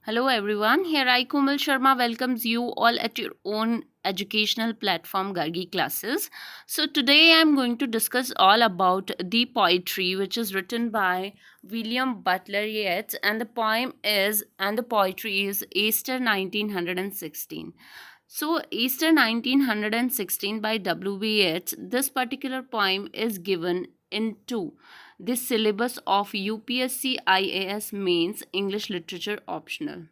Hello everyone, here I Komal Sharma welcomes you all at your own educational platform Gargi classes. So today I'm going to discuss all about the poetry which is written by William Butler Yeats, and the poetry is Easter 1916. So Easter 1916 by W.B. Yeats. This particular poem is given into the syllabus of UPSC IAS Mains English Literature Optional.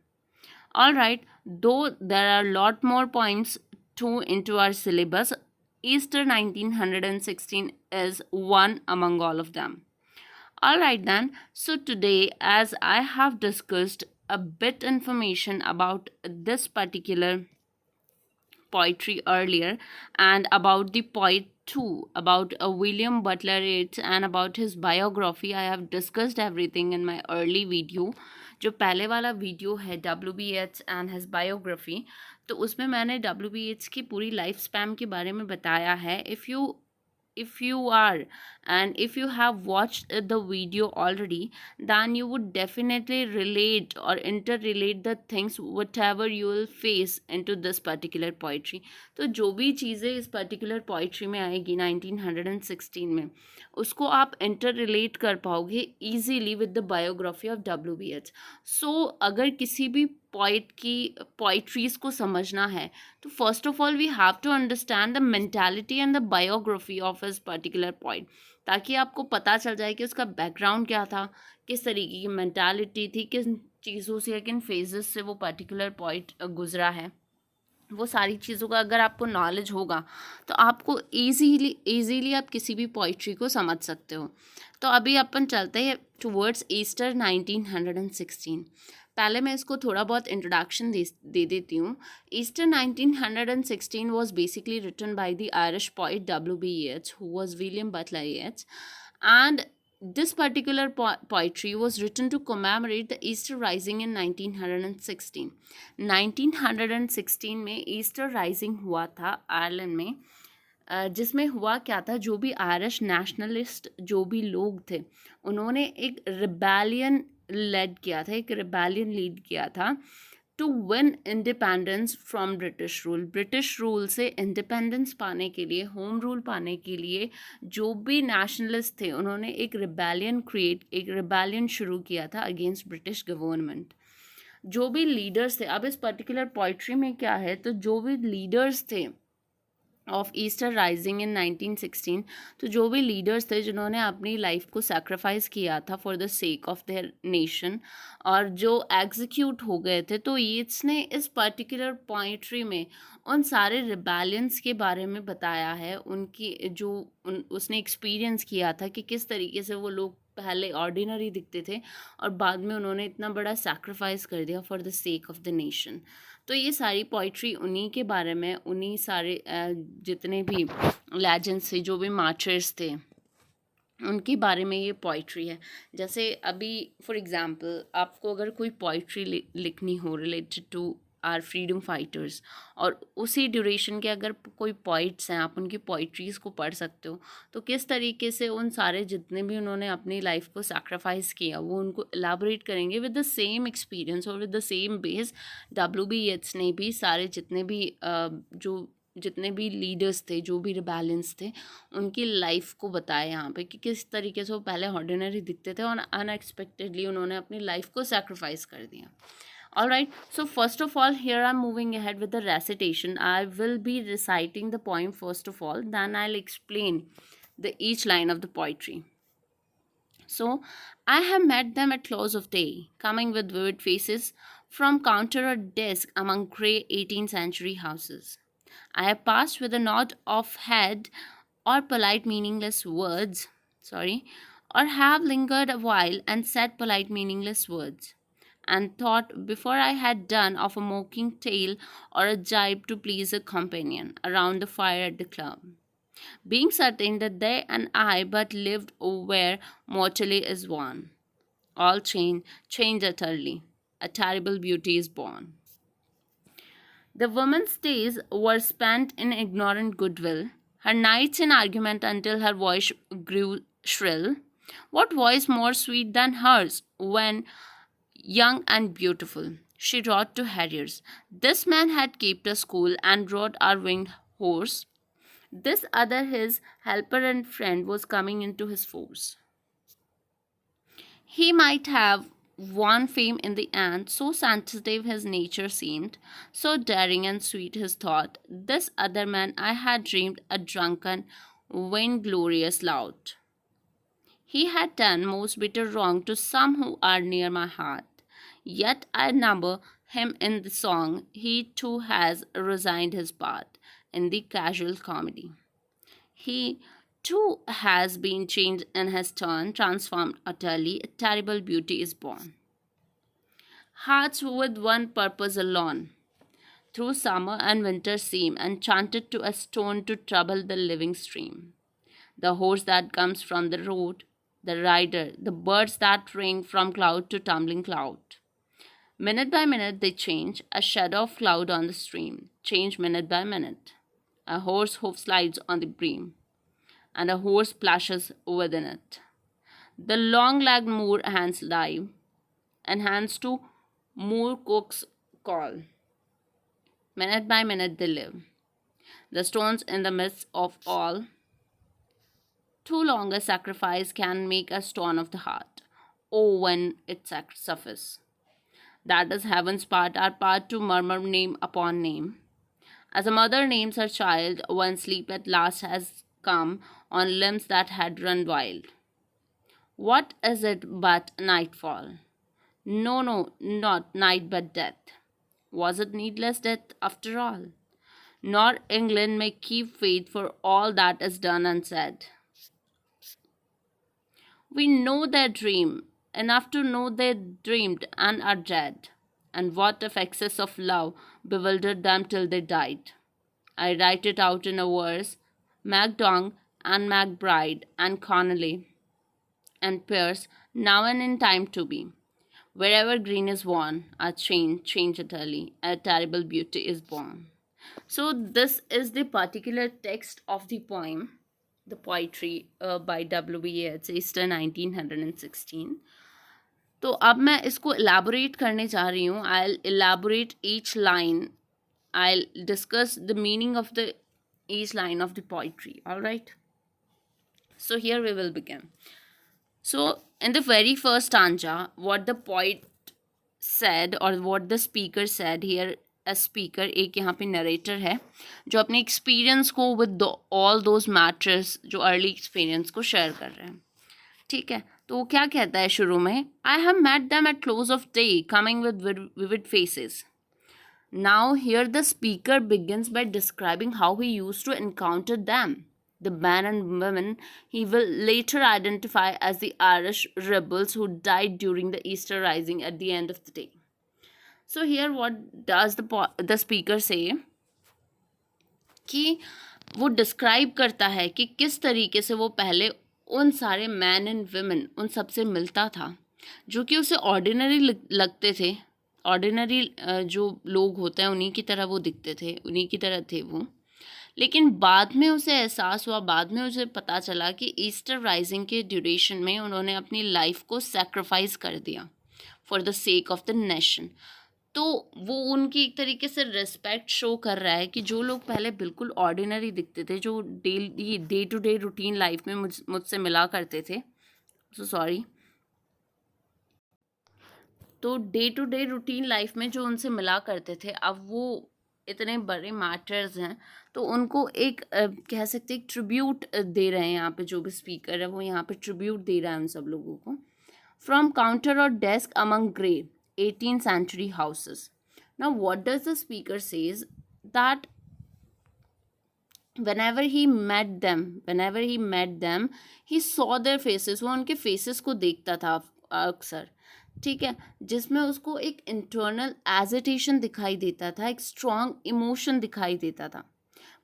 All right, though there are a lot more poems to into our syllabus, Easter 1916 is one among all of them. All right then. So today, as I have discussed a bit information about this particular poetry earlier and about the poet too, about William Butler Yeats and about his biography, I have discussed everything in my early video. जो पहले वाला video है W.B. Yeats and his biography, तो उसमें मैंने W.B. Yeats की पूरी life spam के बारे में बताया है. If you are and if you have watched the video already, then you would definitely relate or interrelate the things whatever you will face into this particular poetry. तो जो भी चीज़ें इस पर्टिकुलर पोइट्री में आएगी 1916 में, उसको आप इंटर रिलेट कर पाओगे easily with the biography of W.B. Yeats. सो अगर किसी भी पोइट की पोइट्रीज को समझना है, तो first of all we have to understand the mentality and the biography of his particular poet, ताकि आपको पता चल जाए कि उसका बैकग्राउंड क्या था, किस तरीके की मेंटालिटी थी, किन चीज़ों से किन फेजेस से वो पर्टिकुलर पोइट गुजरा है. वो सारी चीज़ों का अगर आपको नॉलेज होगा तो आपको इजीली आप किसी भी पोइट्री को समझ सकते हो. तो अभी अपन चलते हैं टुवर्ड्स ईस्टर 1916. पहले मैं इसको थोड़ा बहुत इंट्रोडक्शन दे देती हूँ. Easter 1916 was basically written by the Irish poet W.B. Yeats, who was William Butler Yeats, and this particular poetry was written to commemorate the Easter Rising in 1916. 1916 में ईस्टर राइजिंग हुआ था आयरलैंड में. जिसमें हुआ क्या था, जो भी आयरिश नेशनलिस्ट जो भी लोग थे, उन्होंने एक रिबेलियन लीड किया था to win independence from British rule से इंडिपेंडेंस पाने के लिए, होम रूल पाने के लिए जो भी नेशनलिस्ट थे, उन्होंने एक रिबेलियन शुरू किया था अगेंस्ट ब्रिटिश गवर्नमेंट. जो भी लीडर्स थे, अब इस पर्टिकुलर पोइट्री में क्या है, तो जो भी लीडर्स थे ऑफ ईस्टर राइजिंग इन 1916, तो जो भी लीडर्स थे जिन्होंने अपनी लाइफ को सेक्रीफाइस किया था for the sake of their nation, और जो एग्जीक्यूट हो गए थे, तो येट्स ने इस पर्टिकुलर पोइट्री में उन सारे रिबेलियंस के बारे में बताया है. उनकी उसने एक्सपीरियंस किया था कि किस तरीके से वो लोग पहले ऑर्डिनरी दिखते थे और बाद में उन्होंने इतना बड़ा सेक्रीफाइस कर दिया for the sake of the nation. तो ये सारी पोइट्री उन्हीं के बारे में, उन्हीं सारे जितने भी लेजेंड्स थे, जो भी मार्चर्स थे, उनके बारे में ये पोइट्री है. जैसे अभी फॉर एग्ज़ाम्पल आपको अगर कोई पोइट्री लिखनी हो related to our freedom fighters, और उसी ड्यूरेशन के अगर कोई पोइट्स हैं, आप उनकी पोइट्रीज़ को पढ़ सकते हो, तो किस तरीके से उन सारे जितने भी उन्होंने अपनी लाइफ को सैक्रिफाइस किया, वो उनको एलाबोरेट करेंगे विद द सेम एक्सपीरियंस और with the same base. W.B. Yeats ने भी सारे जितने भी लीडर्स थे, जो भी रिबेलियंस थे, उनकी लाइफ को बताया यहाँ पे कि किस तरीके से वो पहले ऑर्डिनरी दिखते थे और अनएक्सपेक्टेडली उन्होंने अपनी लाइफ को सेक्रीफाइस कर दिया. All right, so first of all, here I'm moving ahead with the recitation. I will be reciting the poem first of all, then I'll explain each line of the poetry. So, I have met them at close of day, coming with vivid faces from counter or desk among grey 18th century houses. I have passed with a nod of head or polite meaningless words, or have lingered a while and said polite meaningless words, and thought before I had done of a mocking tale or a jibe to please a companion around the fire at the club, being certain that they and I but lived where mortally is one. All change utterly. A terrible beauty is born. The woman's days were spent in ignorant goodwill, her nights in argument until her voice grew shrill. What voice more sweet than hers when young and beautiful. She rode to harriers. This man had kept a school and rode our winged horse. This other, his helper and friend, was coming into his force. He might have won fame in the end, so sensitive his nature seemed, so daring and sweet his thought. This other man I had dreamed a drunken, vainglorious lout. He had done most bitter wrong to some who are near my heart. Yet I number him in the song. He too has resigned his part in the casual comedy. He too has been changed in his turn, transformed utterly. A terrible beauty is born. Hearts with one purpose alone, through summer and winter seem enchanted to a stone to trouble the living stream. The horse that comes from the road, the rider, the birds that ring from cloud to tumbling cloud. Minute by minute they change, a shadow of cloud on the stream, change minute by minute. A horse hoof slides on the bream, and a horse splashes within it. The long-legged moor hands live, and hands to moor cook's call. Minute by minute they live. The stones in the midst of all. Too long a sacrifice can make a stone of the heart. Oh, when it suffers. That is heaven's part, our part to murmur name upon name. As a mother names her child when sleep at last has come on limbs that had run wild. What is it but nightfall? No, no, not night but death. Was it needless death after all? Nor England may keep faith for all that is done and said. We know their dream, enough to know they dreamed and are dead. And what if excess of love bewildered them till they died? I write it out in a verse. Macdonald and Macbride and Connolly and Pierce, now and in time to be. Wherever green is worn, a change utterly, a terrible beauty is born. So this is the particular text of the poem, the poetry by W.B. Yeats, Easter 1916. तो अब मैं इसको elaborate करने जा रही हूँ. I'll elaborate each line. I'll discuss the meaning of the each line of the poetry. All right. So here we will begin. So in the very first stanza, what the poet said or what the speaker said here, a speaker, एक यहाँ पे narrator है जो अपने experience को with all those matters जो early experience को share कर रहे हैं. ठीक है, तो वो क्या कहता है शुरू में? I have met them at close of day, coming with vivid faces. Now here the speaker begins by describing how he used to encounter them. The men and women he will later identify as the Irish rebels who died during the Easter rising at the end of the day. So here what does the speaker say कि वो describe करता है कि किस तरीके से वो पहले उन सारे मैन एंड वुमेन उन सबसे मिलता था जो कि उसे ऑर्डिनरी लगते थे. ऑर्डिनरी जो लोग होते हैं उन्हीं की तरह वो दिखते थे, उन्हीं की तरह थे वो. लेकिन बाद में उसे एहसास हुआ, बाद में उसे पता चला कि ईस्टर राइजिंग के ड्यूरेशन में उन्होंने अपनी लाइफ को सेक्रीफाइस कर दिया for the sake of the nation. तो वो उनकी एक तरीके से रिस्पेक्ट शो कर रहा है कि जो लोग पहले बिल्कुल ऑर्डिनरी दिखते थे, जो day to day routine life में मुझसे मिला करते थे, सॉरी, तो day to day routine life में जो उनसे मिला करते थे, अब वो इतने बड़े मैटर्स हैं तो उनको एक कह सकते एक ट्रिब्यूट दे रहे हैं. यहाँ पे जो भी स्पीकर है वो यहाँ पे ट्रिब्यूट दे रहा है उन सब लोगों को. फ्रॉम काउंटर और desk among grey 18th century houses. Now what does the speaker says that whenever he met them he saw their faces. वो उनके faces को देखता था अक्सर, ठीक है, जिसमें उसको एक इंटरनल एजिटेशन दिखाई देता था, एक स्ट्रॉन्ग इमोशन दिखाई देता था.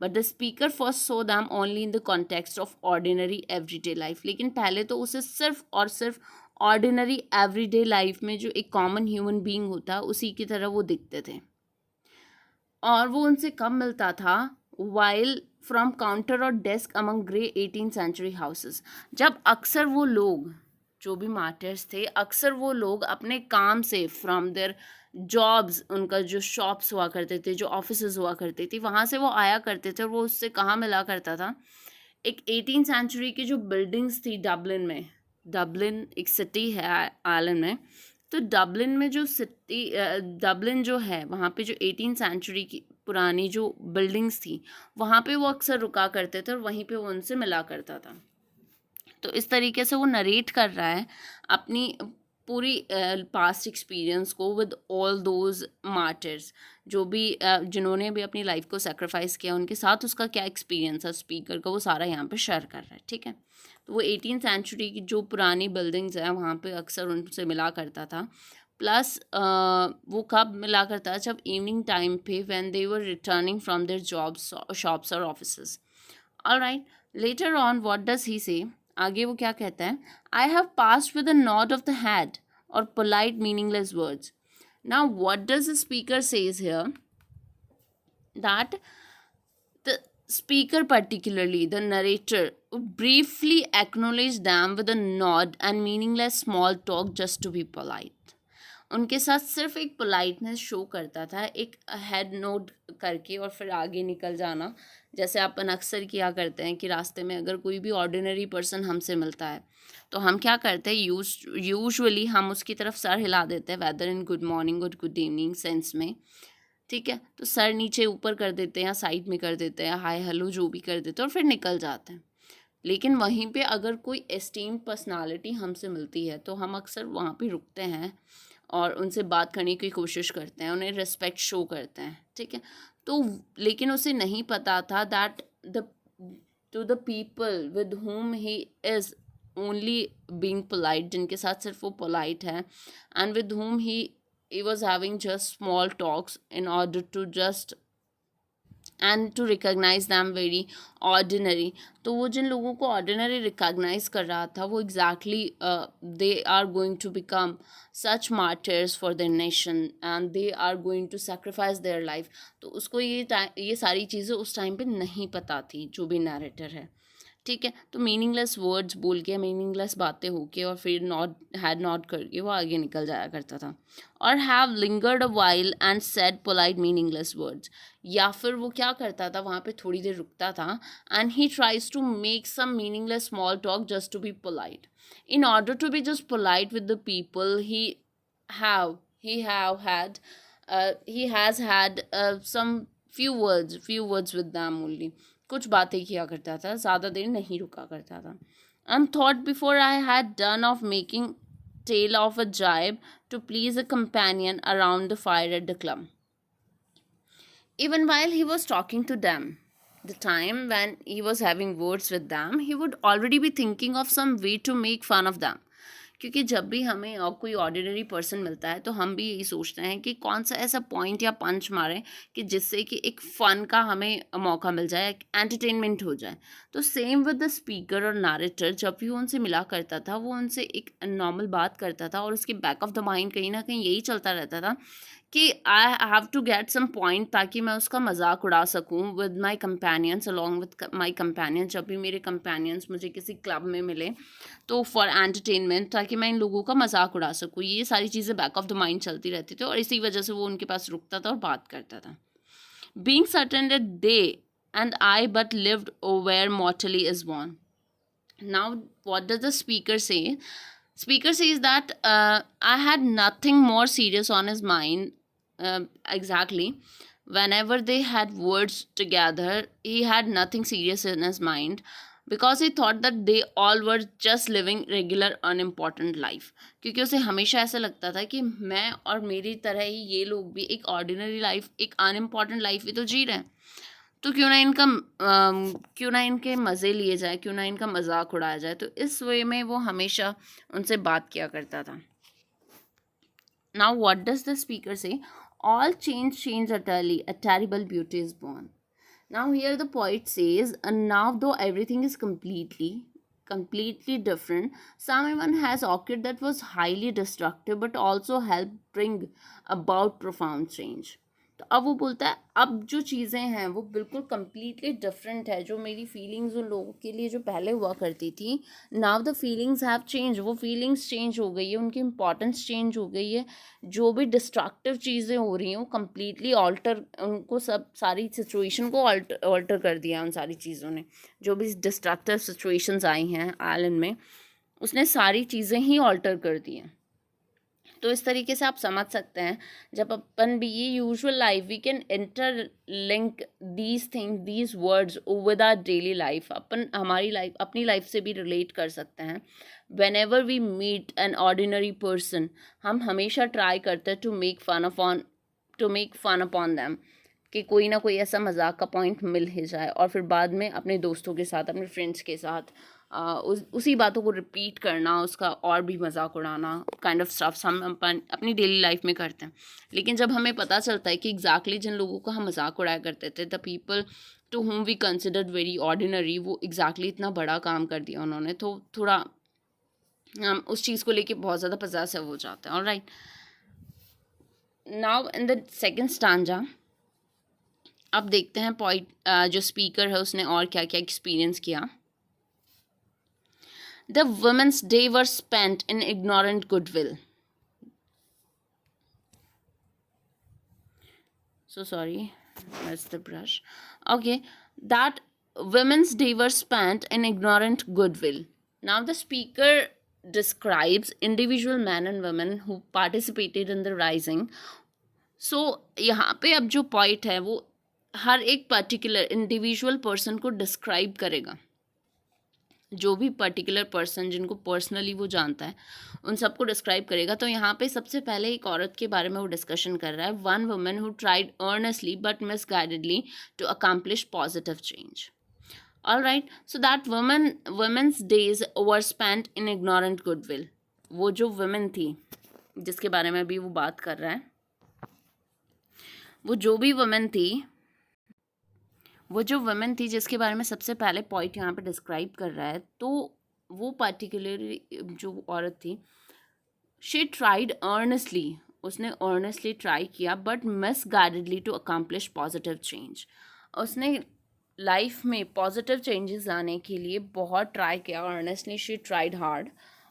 But the speaker first so them only in the context of ordinary everyday life. लेकिन पहले तो उसे सिर्फ और सिर्फ ऑर्डिनरी एवरीडे लाइफ में जो एक कॉमन ह्यूमन बीइंग होता है उसी की तरह वो दिखते थे. और वो उनसे कब मिलता था? वाइल फ्रॉम काउंटर और desk among grey 18th century houses. जब अक्सर वो लोग जो भी मार्टर्स थे, अक्सर वो लोग अपने काम से फ्रॉम देयर जॉब्स, उनका जो शॉप्स हुआ करते थे, जो ऑफिसेज हुआ करती थी, वहाँ से वो आया करते थे और वो उससे कहाँ मिला करता था, एक 18th सेंचुरी की जो बिल्डिंग्स थी डबलिन में। डबलिन एक सिटी है आयरलैंड में। तो डबलिन में जो सिटी, डबलिन जो है वहाँ पे जो 18th सेंचुरी की पुरानी जो बिल्डिंग्स थी, वहाँ पे वो अक्सर रुका करते थे और वहीं पे वो उनसे मिला करता था। तो इस तरीके से वो नरेट कर रहा है अपनी पूरी पास्ट एक्सपीरियंस को विद ऑल दोज मार्टर्स, जो भी जिन्होंने भी अपनी लाइफ को सेक्रीफाइस किया, उनके साथ उसका क्या एक्सपीरियंस है स्पीकर का, वो सारा यहाँ पे शेयर कर रहा है। ठीक है, तो वो 18th सेंचुरी की जो पुरानी बिल्डिंग्स हैं वहाँ पे अक्सर उनसे मिला करता था। प्लस वो कब मिला करता था, जब इवनिंग टाइम पे when they were returning from their jobs, shops और offices. Alright, later on what does he say, आगे वो क्या कहता है, I have passed with a nod of the head और polite meaningless words. Now what does the speaker says here, that the speaker, particularly the narrator, briefly acknowledged them with a nod and meaningless small talk just to be polite. उनके साथ सिर्फ एक politeness show करता था, एक head nod करके और फिर आगे निकल जाना, जैसे अपन अक्सर किया करते हैं कि रास्ते में अगर कोई भी ऑर्डिनरी पर्सन हमसे मिलता है तो हम क्या करते हैं, यूजुअली हम उसकी तरफ सर हिला देते हैं, वेदर इन गुड मॉर्निंग और गुड इवनिंग सेंस में। ठीक है, तो सर नीचे ऊपर कर देते हैं या साइड में कर देते हैं, हाय हेलो जो भी कर देते हैं और फिर निकल जाते हैं। लेकिन वहीं पे अगर कोई एस्टीम्ड पर्सनालिटी हमसे मिलती है तो हम अक्सर वहाँ पे रुकते हैं और उनसे बात करने की कोशिश करते हैं, उन्हें रिस्पेक्ट शो करते हैं। ठीक है, तो लेकिन उसे नहीं पता था that the two the people with whom he is only being polite, जिनके साथ सिर्फ वो पोलाइट है, and with whom he was having just small talks in order to just and to recognize them very ordinary। तो वो जिन लोगों को ordinary recognize कर रहा था, वो exactly they are going to become such martyrs for their nation and they are going to sacrifice their life। तो उसको ये सारी चीज़ें उस टाइम पे नहीं पता थी, जो भी नैरेटर है। ठीक है, तो मीनिंगलेस वर्ड्स बोल के, मीनिंगलेस बातें होके और फिर नॉट हैड नॉट करके वो आगे निकल जाया करता था। और have lingered a while and said polite meaningless words, या फिर वो क्या करता था, वहाँ पे थोड़ी देर रुकता था and he tries to make some meaningless small talk just to be polite. In order to be just polite with the people, have he have had he has had some few words with them only। कुछ बातें किया करता था, ज़्यादा देर नहीं रुका करता था। And thought before I had done of making tale of a jibe to please a companion around the fire at the club. Even while he was talking to them, the time when he was having words with them, he would already be thinking of some way to make fun of them। क्योंकि जब भी हमें और कोई ordinary person मिलता है तो हम भी यही सोचते हैं कि कौन सा ऐसा पॉइंट या पंच मारें कि जिससे कि एक फ़न का हमें मौका मिल जाए, एक एंटरटेनमेंट हो जाए। तो सेम विद द स्पीकर और नरेटर, जब भी वो उनसे मिला करता था वो उनसे एक नॉर्मल बात करता था और उसके बैक ऑफ द माइंड कहीं ना कहीं यही चलता रहता था कि I have to get some point, ताकि मैं उसका मजाक उड़ा सकूं with my companions, along with my companions. जब भी मेरे कंपेनियंस मुझे किसी क्लब में मिले तो फॉर एंटरटेनमेंट, ताकि मैं इन लोगों का मजाक उड़ा सकूँ, ये सारी चीज़ें बैक ऑफ द माइंड चलती रहती थी और इसी वजह से वो उनके पास रुकता था और बात करता था। Being certain that they and I but lived where motley is born। Now what does the speaker say? Speaker says that I had nothing more serious on his mind, exactly, whenever they had words together he had nothing serious in his mind, because he thought that they all were just living regular unimportant life। क्योंकि उसे हमेशा ऐसा लगता था कि मैं और मेरी तरह ही ये लोग भी एक ऑर्डिनरी लाइफ, एक अनइम्पॉर्टेंट लाइफ ही तो जी रहे हैं, तो क्यों ना इनके मज़े लिए जाए, क्यों ना इनका मजाक उड़ाया जाए। तो इस वे में वो हमेशा उनसे बात किया करता था। Now what does the speaker say, all change utterly, a terrible beauty is born। Now here the poet says, and now though everything is completely different, someone has occurred that was highly destructive but also helped bring about profound change। तो अब वो बोलता है अब जो चीज़ें हैं वो बिल्कुल कम्प्लीटली डिफरेंट है, जो मेरी फीलिंग्स उन लोगों के लिए जो पहले हुआ करती थी, now the feelings have change, वो फीलिंग्स चेंज हो गई है, उनकी इम्पोर्टेंस चेंज हो गई है, जो भी डिस्ट्रक्टिव चीज़ें हो रही हैं वो कम्प्लीटली ऑल्टर, उनको सब सारी सिचुएशन को ऑल्टर कर दिया उन सारी चीज़ों ने, जो भी डिस्ट्रक्टिव सिचुएशंस आई हैं आयरलैंड में उसने सारी चीज़ें ही ऑल्टर कर दी हैं। तो इस तरीके से आप समझ सकते हैं जब अपन भी ये usual life we can interlink these thing these words with our daily life, अपन हमारी लाइफ अपनी लाइफ से भी रिलेट कर सकते हैं। Whenever we meet an ordinary person, हम हमेशा ट्राई करते हैं to make fun upon them, कि कोई ना कोई ऐसा मजाक का पॉइंट मिल ही जाए, और फिर बाद में अपने दोस्तों के साथ अपने फ्रेंड्स के साथ उसी बातों को रिपीट करना, उसका और भी मजाक उड़ाना, काइंड ऑफ स्टफ्स हम अपनी डेली लाइफ में करते हैं। लेकिन जब हमें पता चलता है कि एग्जैक्टली जिन लोगों का हम मजाक उड़ाया करते थे, the people to whom we considered very ordinary, वो एग्जैक्टली इतना बड़ा काम कर दिया उन्होंने, तो थोड़ा हम उस चीज़ को लेके बहुत ज़्यादा पजेसिव हो जाते हैं। Alright, now in the second stanza अब देखते हैं पॉइंट, जो स्पीकर है उसने और क्या क्या एक्सपीरियंस किया। The women's day were spent in ignorant goodwill. So sorry, that's the brush. Okay, that women's day were spent in ignorant goodwill. Now the speaker describes individual men and women who participated in the rising. So यहाँ पे अब जो point है वो हर एक particular individual person को describe करेगा, जो भी पर्टिकुलर पर्सन जिनको पर्सनली वो जानता है उन सबको डिस्क्राइब करेगा। तो यहाँ पे सबसे पहले एक औरत के बारे में वो डिस्कशन कर रहा है, one woman who tried earnestly but misguidedly to accomplish positive change. All right, so that woman's days were spent in ignorant goodwill. वो जो वुमेन थी जिसके बारे में अभी वो बात कर रहा है, वो जो भी वुमेन थी, वो जो वुमेन थी जिसके बारे में सबसे पहले पॉइंट यहाँ पे डिस्क्राइब कर रहा है, तो वो पर्टिकुलरली जो औरत थी, शी ट्राइड अर्नेस्टली, उसने अर्नेस्टली ट्राई किया but misguidedly to accomplish positive change. उसने लाइफ में पॉजिटिव चेंजेस लाने के लिए बहुत ट्राई किया, earnestly she tried hard,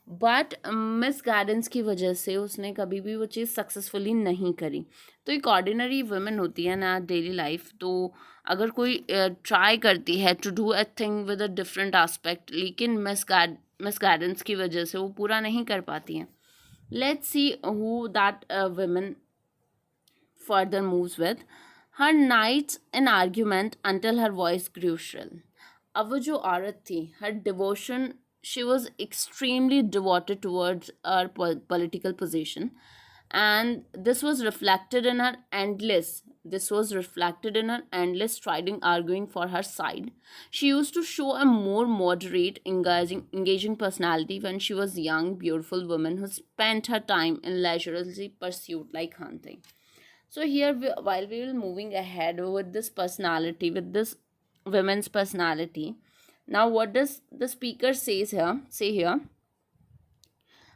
but misguidance की वजह से उसने कभी भी वो चीज़ सक्सेसफुली नहीं करी। तो एक ऑर्डिनरी वुमेन होती है ना डेली लाइफ, तो अगर कोई ट्राई करती है to do a thing with a different aspect, लेकिन मिस गाइडेंस की वजह से वो पूरा नहीं कर पाती हैं। Let's see who that women further moves with her nights in argument until her voice grew shrill. अब वो जो औरत थी, her devotion, she was extremely devoted towards her political position, and this was reflected in her endless striding arguing for her side. She used to show a more moderate, engaging personality when she was a young, beautiful woman who spent her time in leisurely pursuit like hunting. So here, while we will moving ahead with this personality, with this women's personality, now what does the speaker say here?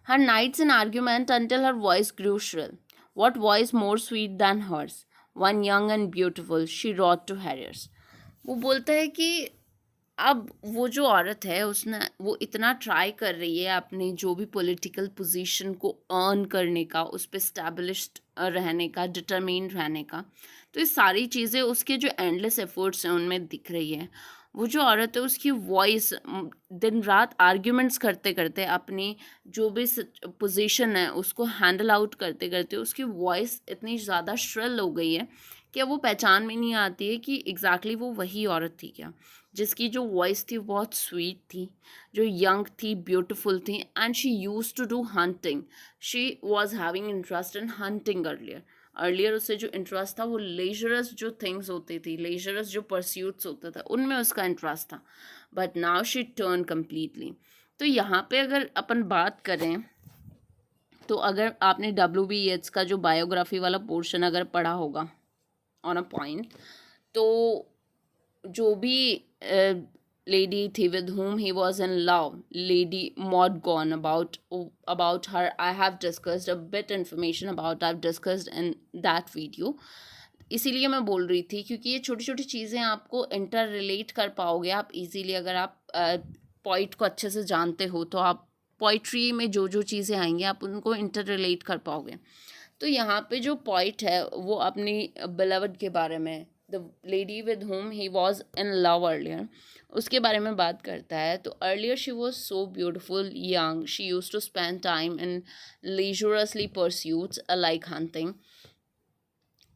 Her nights in argument until her voice grew shrill. What voice more sweet than hers? One young and beautiful, she wrote to Harriers. वो बोलता है कि अब वो जो औरत है उसने वो इतना ट्राई कर रही है अपनी जो भी पॉलिटिकल पोजीशन को अर्न करने का, उस पर स्टैब्लिश्ड रहने का, डिटरमिन्ड रहने का, तो ये सारी चीज़ें उसके जो एंडलेस एफर्ट्स हैं उनमें दिख रही है। वो जो औरत है उसकी वॉइस दिन रात आर्ग्यूमेंट्स करते करते अपनी जो भी पोजीशन है उसको हैंडल आउट करते करते उसकी वॉइस इतनी ज़्यादा श्रिल हो गई है कि वो पहचान में नहीं आती है कि एग्जैक्टली वो वही औरत थी क्या, जिसकी जो वॉइस थी बहुत स्वीट थी, जो यंग थी, ब्यूटीफुल थी, and she use to do hunting. She was having interest in hunting earlier उससे जो इंटरेस्ट था वो लेजरस जो थिंग्स होती थी, लेजरस जो परस्यूट्स होते थे उनमें उसका इंटरेस्ट था, but now she turn completely. तो यहाँ पे अगर अपन बात करें तो अगर आपने W.B. Yeats का जो बायोग्राफी वाला पोर्शन अगर पढ़ा होगा ऑन अ पॉइंट, तो जो भी lady थी with whom he was in love, Lady Maud about her I have discussed a bit information about, I've discussed in that video. इसीलिए मैं बोल रही थी, क्योंकि ये छोटी छोटी चीज़ें आपको इंटर रिलेट कर पाओगे आप इजीली। अगर आप पोइट को अच्छे से जानते हो तो आप पोइट्री में जो जो चीज़ें आएंगी आप उनको इंटर रिलेट कर पाओगे। तो यहाँ पे जो पोइट है वो अपनी बिलवड के बारे में, the lady with whom he was in love earlier, उसके बारे में बात करता है। तो earlier she was so beautiful young, she use to spend time in leisurely pursuits like hunting.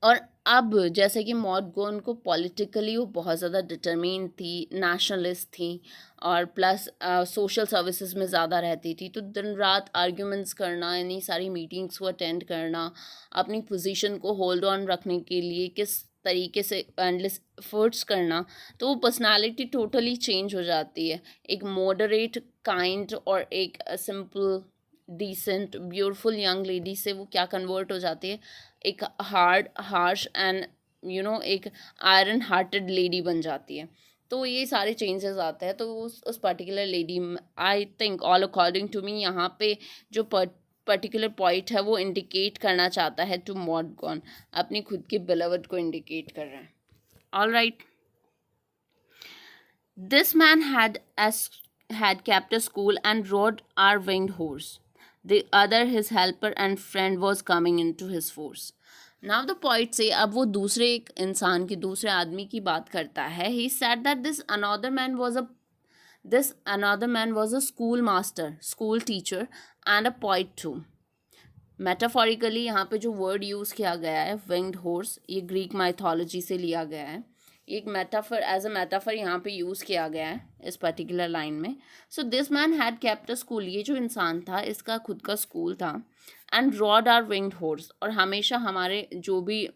और अब जैसे कि मॉड गोन को पॉलिटिकली वो बहुत ज़्यादा डिटरमिन थी, नेशनलिस्ट थी, और प्लस सोशल सर्विसेज में ज़्यादा रहती थी। तो दिन रात आर्ग्यूमेंट्स करना, इन्हीं सारी मीटिंग्स को अटेंड करना, अपनी पोजीशन को होल्ड ऑन रखने के लिए किस तरीके से एंडलेस एफर्ट्स करना, तो वो पर्सनालिटी टोटली चेंज हो जाती है। एक मॉडरेट, काइंड और एक simple, decent, beautiful young lady से वो क्या कन्वर्ट हो जाती है, एक हार्ड, हार्श एंड एक आयरन हार्टेड लेडी बन जाती है। तो ये सारे चेंजेस आते हैं। तो उस particular lady, I think all according to me, यहाँ पे जो पर्टिकुलर पॉइंट है वो इंडिकेट करना चाहता है टू मॉड गॉन, अपनी खुद के बिलवड को इंडिकेट कर रहा है। All right, this man had kept a school and rode our winged horse. The other, his helper and friend, was coming into his force. Now the poet say, अब वो दूसरे एक इंसान की, दूसरे आदमी की बात करता है. He said that this another man was a school master, school teacher and a poet too. Metaphorically यहाँ पे जो वर्ड यूज़ किया गया है विंग्ड हॉर्स, ये ग्रीक माइथोलॉजी से लिया गया है। एक मेटाफर, एज अ मेटाफर यहाँ पे यूज़ किया गया है इस पर्टिकुलर लाइन में। So this man had kept a school, ये जो इंसान था इसका खुद का स्कूल था। And rode our winged horse, और हमेशा हमारे जो भी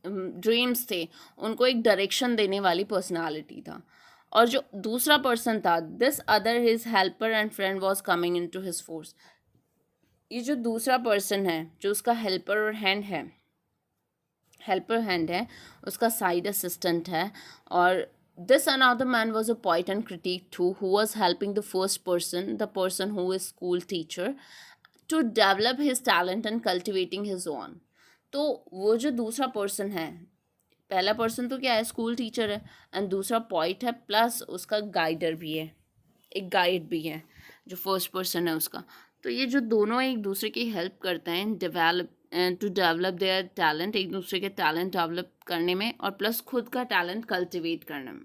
ड्रीम्स थे उनको एक डायरेक्शन देने वाली पर्सनालिटी था। और जो दूसरा पर्सन था, this other, his helper and friend was coming into his force, ये जो दूसरा पर्सन है जो उसका हेल्पर हैंड है, उसका साइड असिस्टेंट है। और this another man was a poet and critic too, who was helping the first person, the person who is school teacher, to develop his talent and cultivating his own. तो वो जो दूसरा person है, पहला person तो क्या है, school teacher है, एंड दूसरा पोइट है, प्लस उसका गाइडर भी है, एक गाइड भी है जो फर्स्ट पर्सन है उसका। तो ये जो दोनों एक दूसरे की हेल्प करते हैं टू डेवलप देयर टैलेंट, एक दूसरे के टैलेंट डेवलप करने में, और प्लस खुद का टैलेंट कल्टिवेट करने में।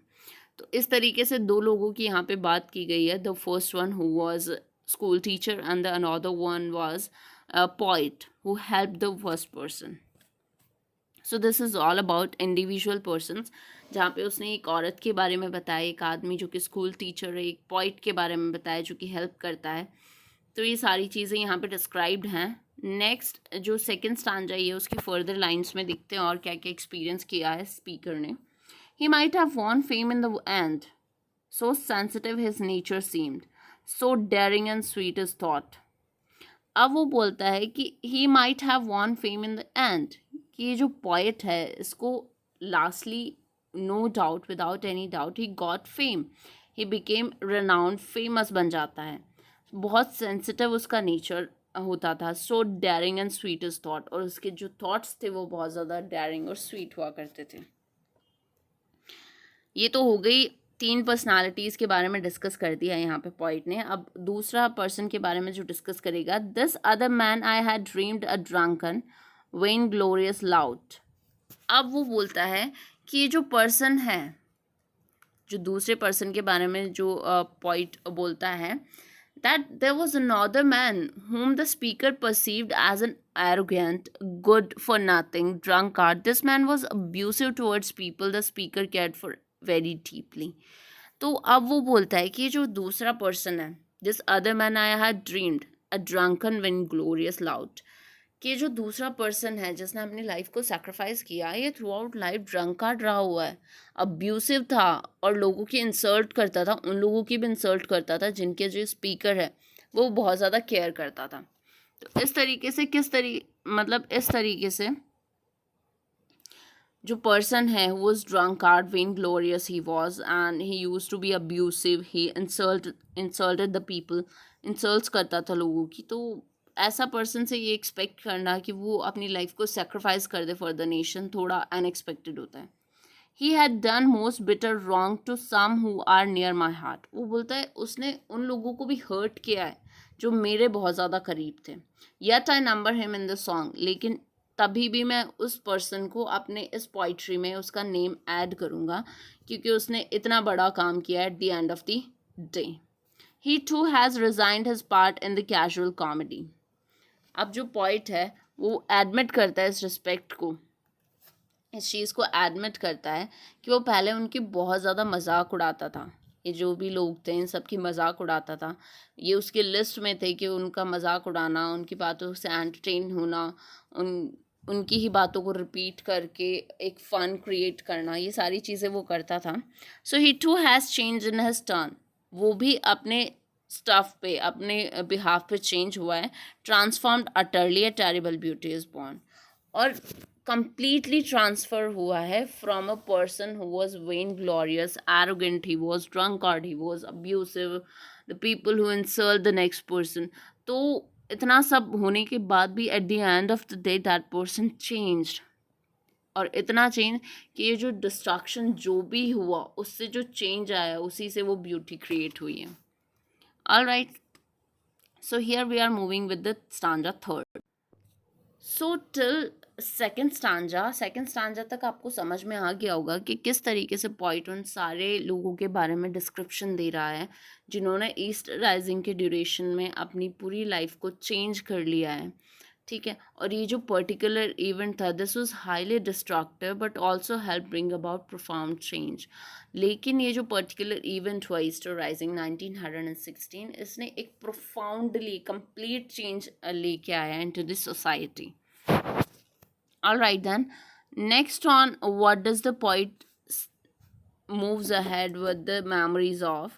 तो इस तरीके से दो लोगों की यहाँ पे बात की गई है। The first one who was school teacher and the another one was poet who help the first person. So this is all about individual persons, जहाँ पे उसने एक औरत के बारे में बताया, एक आदमी जो कि स्कूल टीचर है, एक पोइट के बारे में बताया जो कि हेल्प करता है। तो ये सारी चीज़ें यहाँ पे डिस्क्राइब्ड हैं। नेक्स्ट जो सेकंड स्टांजा है उसकी फर्दर लाइंस में दिखते हैं और क्या क्या एक्सपीरियंस किया है स्पीकर ने। He might have won fame in the end, so sensitive his nature seemed, so daring and sweet his thought. अब वो बोलता है कि he might have won fame in the end, कि ये जो पोएट है इसको lastly, no doubt, without any doubt, he got fame, he became renowned, famous बन जाता है। बहुत सेंसिटिव उसका नेचर होता था। So daring and sweet his thought, और उसके जो थॉट्स थे वो बहुत ज़्यादा डेयरिंग और स्वीट हुआ करते थे। ये तो हो गई, तीन पर्सनालिटीज़ के बारे में डिस्कस कर दिया यहाँ पे पॉइंट ने। अब दूसरा पर्सन के बारे में जो डिस्कस करेगा, this other man I had dreamed a drunken when glorious loud. अब वो बोलता है कि ये जो पर्सन है, जो दूसरे पर्सन के बारे में जो पॉइंट बोलता है, that there was another man whom the speaker perceived as an arrogant, good for nothing drunkard. This man was abusive towards people the speaker cared for very deeply. तो अब वो बोलता है कि ये जो दूसरा पर्सन है, this other man I had dreamed a drunken when glorious loud, कि ये जो दूसरा पर्सन है जिसने अपनी लाइफ को सैक्रिफाइस किया, ये थ्रू आउट लाइफ ड्रंकार्ड रहा हुआ है, अब्यूसिव था, और लोगों की इंसल्ट करता था, उन लोगों की भी इंसल्ट करता था जिनके जो स्पीकर है वो बहुत ज़्यादा केयर करता था। तो इस तरीके से इस तरीके से जो पर्सन है वो drunkard, vainglorious he was, and he use to be abusive, he insulted the people, insults करता था लोगों की। तो ऐसा पर्सन से ये एक्सपेक्ट करना कि वो अपनी लाइफ को सेक्रीफाइस कर दे फॉर द नेशन थोड़ा अनएक्सपेक्टेड होता है. He had done most bitter wrong to some who are near my heart. वो बोलता है उसने उन लोगों को भी हर्ट किया है जो मेरे बहुत ज़्यादा करीब थे. Yet I number him in the song. लेकिन तभी भी मैं उस पर्सन को अपने इस पोइट्री में उसका नेम ऐड करूँगा क्योंकि उसने इतना बड़ा काम किया at the end of the day. He too has resigned his part in the casual comedy. अब जो पॉइट है वो एडमिट करता है इस रिस्पेक्ट को, इस चीज़ को एडमिट करता है कि वो पहले उनकी बहुत ज़्यादा मजाक उड़ाता था. ये जो भी लोग थे इन सब की मजाक उड़ाता था. ये उसकी लिस्ट में थे कि उनका मजाक उड़ाना, उनकी बातों से एंटरटेन होना, उनकी ही बातों को रिपीट करके एक फ़न क्रिएट करना, ये सारी चीज़ें वो करता था. So he too has change in his turn. वो भी अपने स्टफ पे, अपने बिहाफ पे चेंज हुआ है. Transformed utterly a terrible beauty is born. और completely transfer हुआ है from a person who was vainglorious, arrogant, he was drunkard, he was abusive, the people who insult the next person. तो इतना सब होने के बाद भी at the end of the day that person changed. और इतना चेंज कि ये जो डिस्ट्रक्शन जो भी हुआ उससे जो चेंज आया उसी से वो ब्यूटी क्रिएट हुई है. All right, so here we are moving with the stanza third. So till second stanza तक आपको समझ में आ गया होगा कि किस तरीके से पॉइट उन सारे लोगों के बारे में डिस्क्रिप्शन दे रहा है जिन्होंने ईस्ट राइजिंग के ड्यूरेशन में अपनी पूरी लाइफ को चेंज कर लिया है. ठीक है, और ये जो पर्टिकुलर इवेंट था this was highly destructive but also help bring about profound change. लेकिन ये जो पर्टिकुलर इवेंट हुआ ईस्टर राइजिंग 1916, इसने एक प्रोफाउंडली कंप्लीट चेंज लेके आया into this society. All right then. Next on, what does the poet moves ahead with the memories of.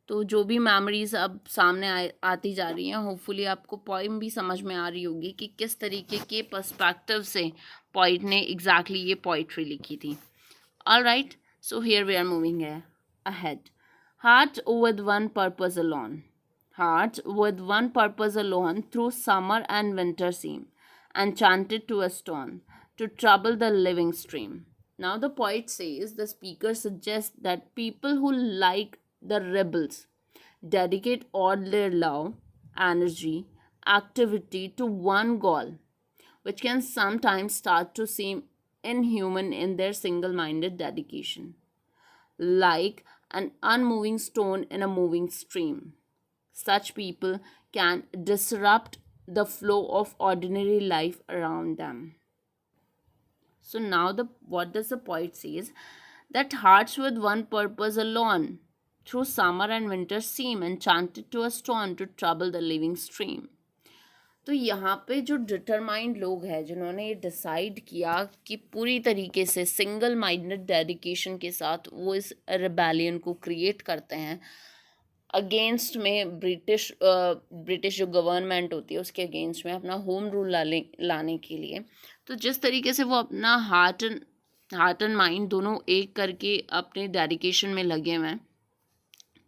तो जो भी मेमोरीज अब सामने आती जा रही हैं, होपफुली आपको पोइम भी समझ में आ रही होगी कि किस तरीके के पर्सपेक्टिव से पोइट ने एग्जैक्टली ये पोइट्री लिखी थी. All right, so here we are moving ahead. Heart with one purpose alone. Heart with one purpose alone through summer and winter seem enchanted to a stone to trouble the living stream. Now the poet says the speaker suggests that people who like the rebels dedicate all their love, energy, activity to one goal, which can sometimes start to seem inhuman in their single-minded dedication, like an unmoving stone in a moving stream. Such people can disrupt the flow of ordinary life around them. So now what does the poet says? That hearts with one purpose alone through summer and winter seem enchanted to a stone to trouble the living stream. तो यहाँ पे जो determined लोग हैं जिन्होंने ये decide किया कि पूरी तरीके से सिंगल माइंडेड डेडिकेशन के साथ वो इस रिबेलियन को क्रिएट करते हैं अगेंस्ट में ब्रिटिश जो गवर्नमेंट होती है उसके अगेंस्ट में अपना होम रूल लाने के लिए. तो जिस तरीके से वो अपना हार्ट एंड माइंड दोनों एक करके अपने डेडिकेशन में लगे हुए हैं,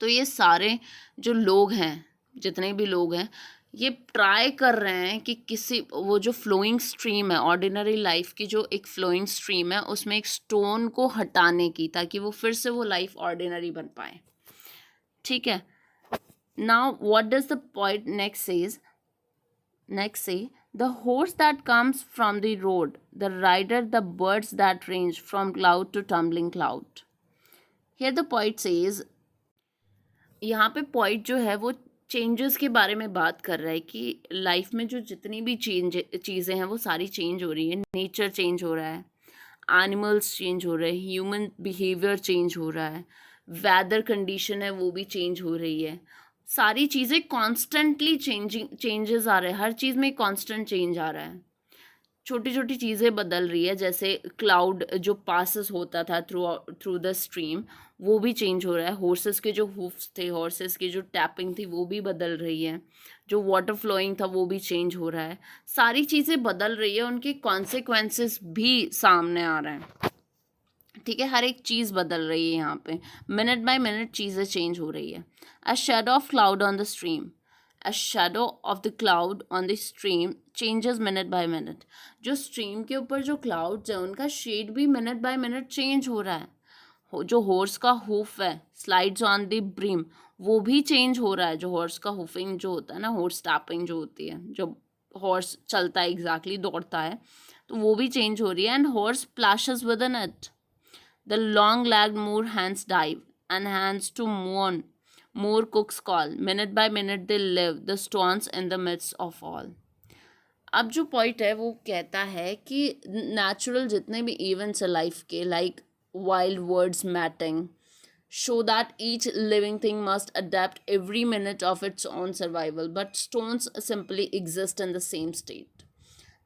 तो ये सारे जो लोग हैं, जितने भी लोग हैं, ये ट्राई कर रहे हैं कि किसी वो जो फ्लोइंग स्ट्रीम है, ऑर्डिनरी लाइफ की जो एक फ्लोइंग स्ट्रीम है, उसमें एक स्टोन को हटाने की, ताकि वो फिर से वो लाइफ ऑर्डिनरी बन पाए. ठीक है. Now what does the poet next say? The horse that comes from the road, the rider, the birds that range from cloud to tumbling cloud. Here the poet says, यहाँ पे poet जो है वो changes के बारे में बात कर रहा है कि लाइफ में जो जितनी भी चीज़ें हैं वो सारी चेंज हो रही है. नेचर चेंज हो रहा है, एनिमल्स चेंज हो रहे हैं, ह्यूमन बिहेवियर चेंज हो रहा है, वेदर कंडीशन है वो भी चेंज हो रही है. सारी चीज़ें कॉन्स्टेंटली चेंजेस आ रहे हैं, हर चीज़ में कॉन्स्टेंट चेंज आ रहा है. छोटी छोटी चीज़ें बदल रही है, जैसे क्लाउड जो पासेस होता था थ्रू द स्ट्रीम वो भी चेंज हो रहा है. हॉर्सेस के जो हुफ्स थे, हॉर्सेस की जो टैपिंग थी वो भी बदल रही है. जो वाटर फ्लोइंग था वो भी चेंज हो रहा है. सारी चीज़ें बदल रही है, उनके कॉन्सिक्वेंसेस भी सामने आ रहे हैं. ठीक है, हर एक चीज़ बदल रही है. यहाँ पे मिनट बाय मिनट चीज़ें चेंज हो रही है. A shadow of cloud on the stream A shadow of the cloud on the stream changes minute by minute. जो stream के ऊपर जो clouds है उनका shade भी minute by minute change हो रहा है. जो हॉर्स का हुफ है, स्लाइड्स ऑन द ब्रिम, वो भी चेंज हो रहा है. जो हॉर्स का हुफिंग जो होता है ना, हॉर्स टैपिंग जो होती है, जब हॉर्स चलता है एग्जैक्टली दौड़ता है, तो वो भी चेंज हो रही है. And horse plashes within it. The long legged moor hens dive and hens to moor. Moor cocks call. Minute by minute they live the stone's in the midst of all. अब जो point है वो कहता है कि natural जितने भी events है लाइफ के, like wild words matting, show that each living thing must adapt every minute of its own survival, but stones simply exist in the same state.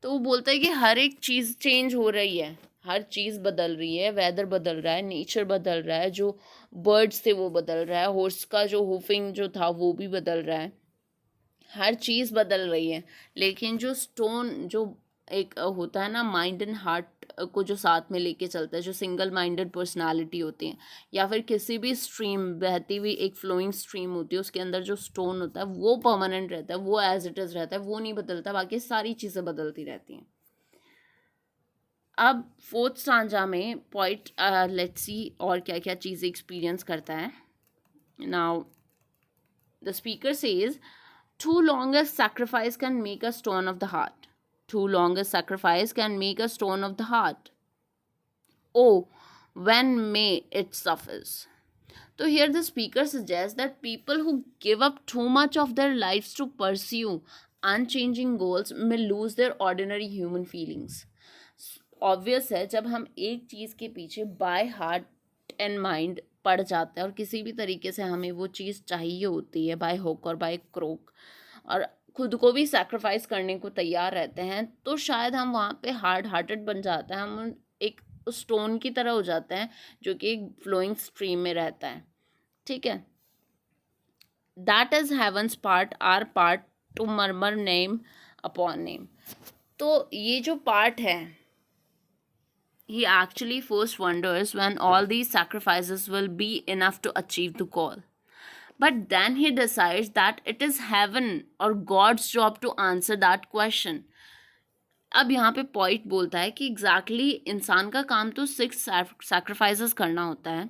तो वो बोलता है कि हर एक चीज़ चेंज हो रही है, हर चीज़ बदल रही है, वेदर बदल रहा है, नेचर बदल रहा है, जो बर्ड्स थे वो बदल रहा है, हॉर्स का जो हुफिंग जो था वो भी बदल रहा है, हर चीज़ बदल रही है. लेकिन जो स्टोन जो एक होता है ना, माइंड एंड हार्ट को जो साथ में लेके चलता है, जो सिंगल माइंडेड पर्सनालिटी होती है, या फिर किसी भी स्ट्रीम, बहती हुई एक फ्लोइंग स्ट्रीम होती है, उसके अंदर जो स्टोन होता है वो परमानेंट रहता है, वो एज इट इज़ रहता है, वो नहीं बदलता, बाकी सारी चीज़ें बदलती रहती हैं. अब फोर्थ स्टांजा में पॉइंट लेट्स सी और क्या क्या चीज़ें एक्सपीरियंस करता है. Now the speaker says, too long a sacrifice can make a stone of the heart. Too long a sacrifice can make a stone of the heart. Oh, when may it suffice? So here the speaker suggests that people who give up too much of their lives to pursue unchanging goals may lose their ordinary human feelings. Obvious है, जब हम एक चीज़ के पीछे by heart and mind पड़ जाते हैं और किसी भी तरीके से हमें वो चीज़ चाहिए होती है, बाय हुक और बाय क्रोक, और खुद को भी सैक्रिफाइस करने को तैयार रहते हैं, तो शायद हम वहाँ पे हार्ड हार्टेड बन जाते हैं, हम एक स्टोन की तरह हो जाते हैं जो कि एक फ्लोइंग स्ट्रीम में रहता है. ठीक है. That is heaven's part, our part to murmur name upon name. तो ये जो पार्ट है, he actually first wonders when all these sacrifices will be enough to achieve the goal. But then he decides that it is heaven or God's job to answer that question. अब यहाँ पे point बोलता है कि exactly इंसान का काम तो 6 सैक्रिफाइसेस करना होता है,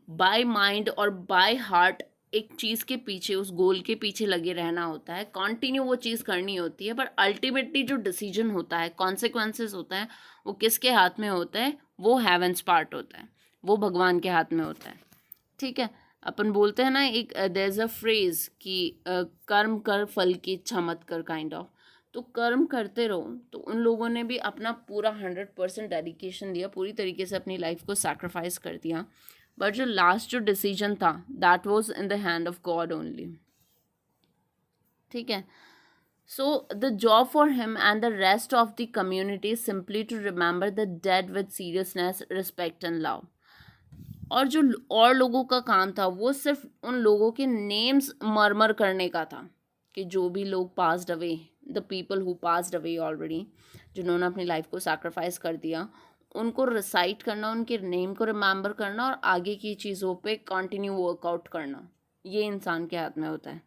बाय माइंड और बाय हार्ट एक चीज़ के पीछे, उस गोल के पीछे लगे रहना होता है, कंटिन्यू वो चीज़ करनी होती है, पर अल्टीमेटली जो डिसीजन होता है, कॉन्सिक्वेंसेस होता है, वो किसके हाथ में होता है? वो हेवंस पार्ट होता है, वो भगवान के हाथ में होता है. ठीक है. अपन बोलते हैं ना, एक देयर इज़ अ फ्रेज कि कर्म कर फल की इच्छा मत कर, काइंड ऑफ. तो कर्म करते रहो. तो उन लोगों ने भी अपना पूरा 100% डेडिकेशन दिया, पूरी तरीके से अपनी लाइफ को सैक्रिफाइस कर दिया, बट जो लास्ट जो डिसीजन था, that was in the hand of God only. ठीक है. So the job for him and the rest of the community simply to remember the dead with seriousness, respect and love. और जो और लोगों का काम था वो सिर्फ उन लोगों के नेम्स मरमर करने का था, कि जो भी लोग passed away, the people who passed away already, जिन्होंने अपनी लाइफ को सैक्रिफाइस कर दिया, उनको रिसाइट करना, उनके नेम को रिमेंबर करना और आगे की चीज़ों पे कंटिन्यू वर्कआउट करना, ये इंसान के हाथ में होता है.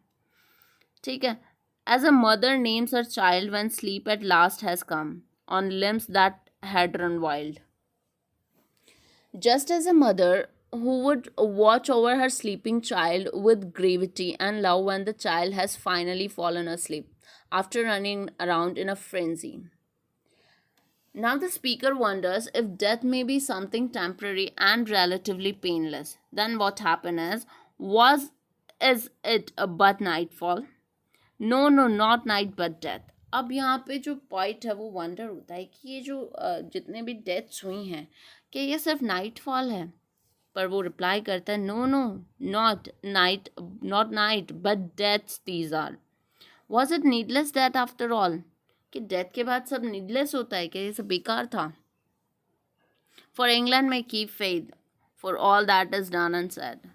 ठीक है. As a mother names her child when sleep at last has come on limbs that had run wild. Just as a mother who would watch over her sleeping child with gravity and love when the child has finally fallen asleep after running around in a frenzy. Now the speaker wonders if death may be something temporary and relatively painless. Then what happened is it a but nightfall? No, no, not night but death. अब यहाँ पे जो point है वो wonder होता है कि ये जो जितने भी डेथ्स हुई हैं, कि ये सिर्फ नाइटफॉल है. पर वो रिप्लाई करता है, no no, not night but deaths these are. Was it needless death after all? कि डेथ के बाद सब नीडलेस होता है, कि ये सब बेकार था. फॉर इंग्लैंड में keep faith for all that is done and said.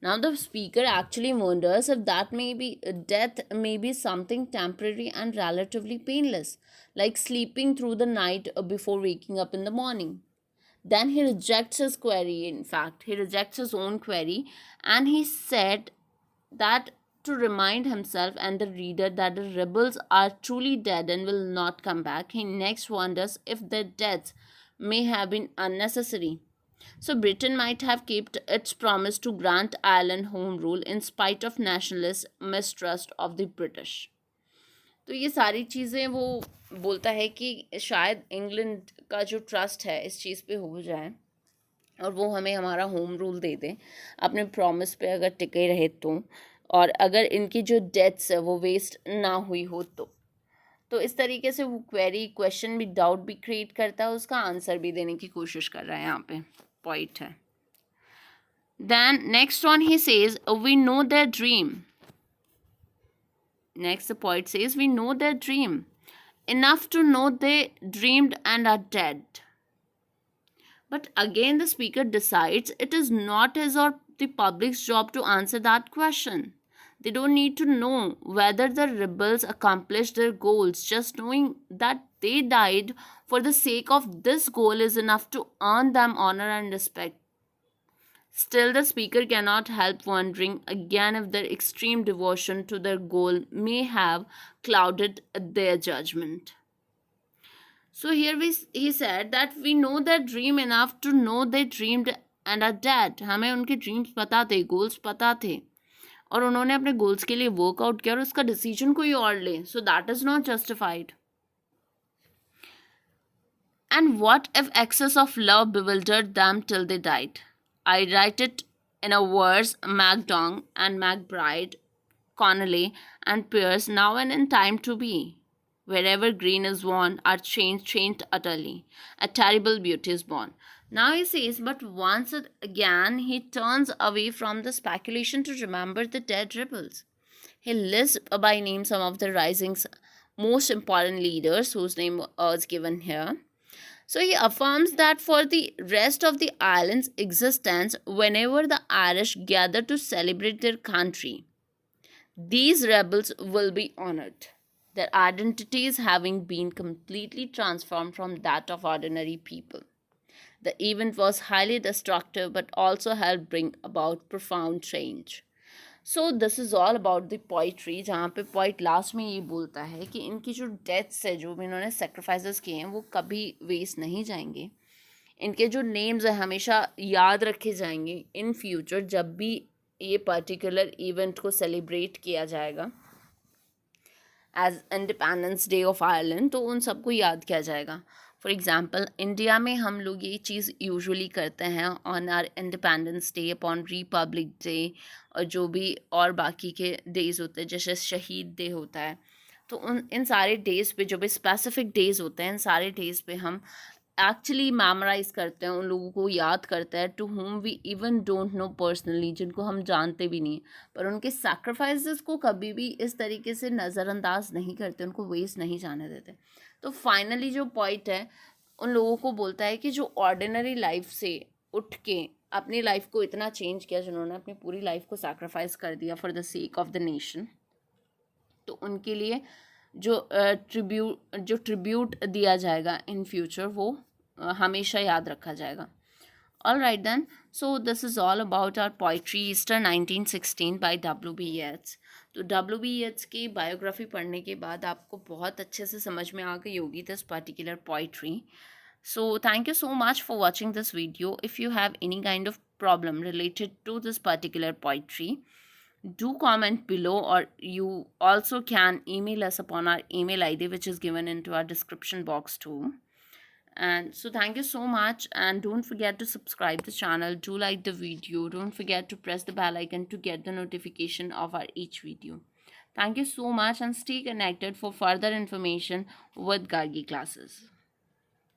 Now the speaker actually wonders if death may be something temporary and relatively painless, like sleeping through the night before waking up in the morning. Then he rejects his query. In fact, he rejects his own query, and he said that to remind himself and the reader that the rebels are truly dead and will not come back, he next wonders if their deaths may have been unnecessary. So Britain might have kept its promise to grant Ireland home rule in spite of nationalist mistrust of the British. तो ये सारी चीज़ें वो बोलता है कि शायद England का जो ट्रस्ट है इस चीज़ पे हो जाए और वो हमें हमारा होम रूल दे दे अपने प्रॉमिस पे अगर टिके रहे तो, और अगर इनकी जो डेथ्स है वो वेस्ट ना हुई हो तो इस तरीके से वो क्वेरी क्वेश्चन भी डाउट भी क्रिएट करता है, उसका आंसर भी देने की कोशिश कर रहा है, यहाँ पे पॉइंट है. Then next one he says we know their dream. Next, the poet says, we know their dream, enough to know they dreamed and are dead. But again, the speaker decides it is not his or the public's job to answer that question. They don't need to know whether the rebels accomplished their goals. Just knowing that they died for the sake of this goal is enough to earn them honor and respect. Still, the speaker cannot help wondering again if their extreme devotion to their goal may have clouded their judgment. So here he said that we know their dream enough to know they dreamed and are dead. हमें उनके dreams पता थे, goals पता थे, और उन्होंने अपने goals के लिए वर्कआउट किया और उसका डिसीजन कोई और ले. So that is not justified. And what if excess of love bewildered them till they died? I write it in a verse MacDonald and McBride, Connolly and Pierce, now and in time to be. Wherever green is worn, are changed utterly. A terrible beauty is born. Now he says, but once again he turns away from the speculation to remember the dead rebels. He lists by name some of the rising's most important leaders, whose name is given here. So he affirms that for the rest of the island's existence, whenever the Irish gather to celebrate their country, these rebels will be honored, their identities having been completely transformed from that of ordinary people. The event was highly destructive but also helped bring about profound change. So this is all about the poetry, जहाँ पे poet last में ये बोलता है कि इनकी जो deaths है, जो भी इन्होंने सेक्रीफाइसेस किए हैं, वो कभी वेस्ट नहीं जाएंगे. इनके जो नेम्स हैं हमेशा याद रखे जाएंगे इन फ्यूचर, जब भी ये पर्टिकुलर इवेंट को सेलिब्रेट किया जाएगा as Independence Day of Ireland, तो उन सबको याद किया जाएगा. फॉर एग्ज़ाम्पल, इंडिया में हम लोग ये चीज़ यूजुअली करते हैं on our Independence Day, upon Republic Day, और जो भी और बाकी के डेज़ होते हैं, जैसे शहीद डे होता है. तो इन सारे डेज़ पे, जो भी स्पेसिफिक डेज़ होते हैं, इन सारे डेज़ पे हम एक्चुअली मेमोराइज करते हैं, उन लोगों को याद करते हैं to whom we even don't know personally, जिनको हम जानते भी नहीं, पर उनके सैक्रिफाइसेस को कभी भी इस तरीके से नज़रअंदाज नहीं करते, उनको वेस्ट नहीं जाने देते. तो फाइनली जो पॉइंट है उन लोगों को बोलता है कि जो ऑर्डिनरी लाइफ से उठ के अपनी लाइफ को इतना चेंज किया, जिन्होंने अपनी पूरी लाइफ को सैक्रिफाइस कर दिया for the sake of the nation, तो उनके लिए जो ट्रिब्यूट दिया जाएगा इन फ्यूचर, वो हमेशा याद रखा जाएगा. All right then, so this is all about our poetry Easter 1916 by W.B. Yeats. तो W.B. Yeats की बायोग्राफी पढ़ने के बाद आपको बहुत अच्छे से समझ में आ गई होगी this particular poetry. So thank you so much for watching this video. If you have any kind of problem related to this particular poetry, do comment below, or you also can email us upon our email ID, which is given into our description box too. And so thank you so much, and don't forget to subscribe the channel, do like the video, don't forget to press the bell icon to get the notification of our each video. Thank you so much, and stay connected for further information with Gargi classes.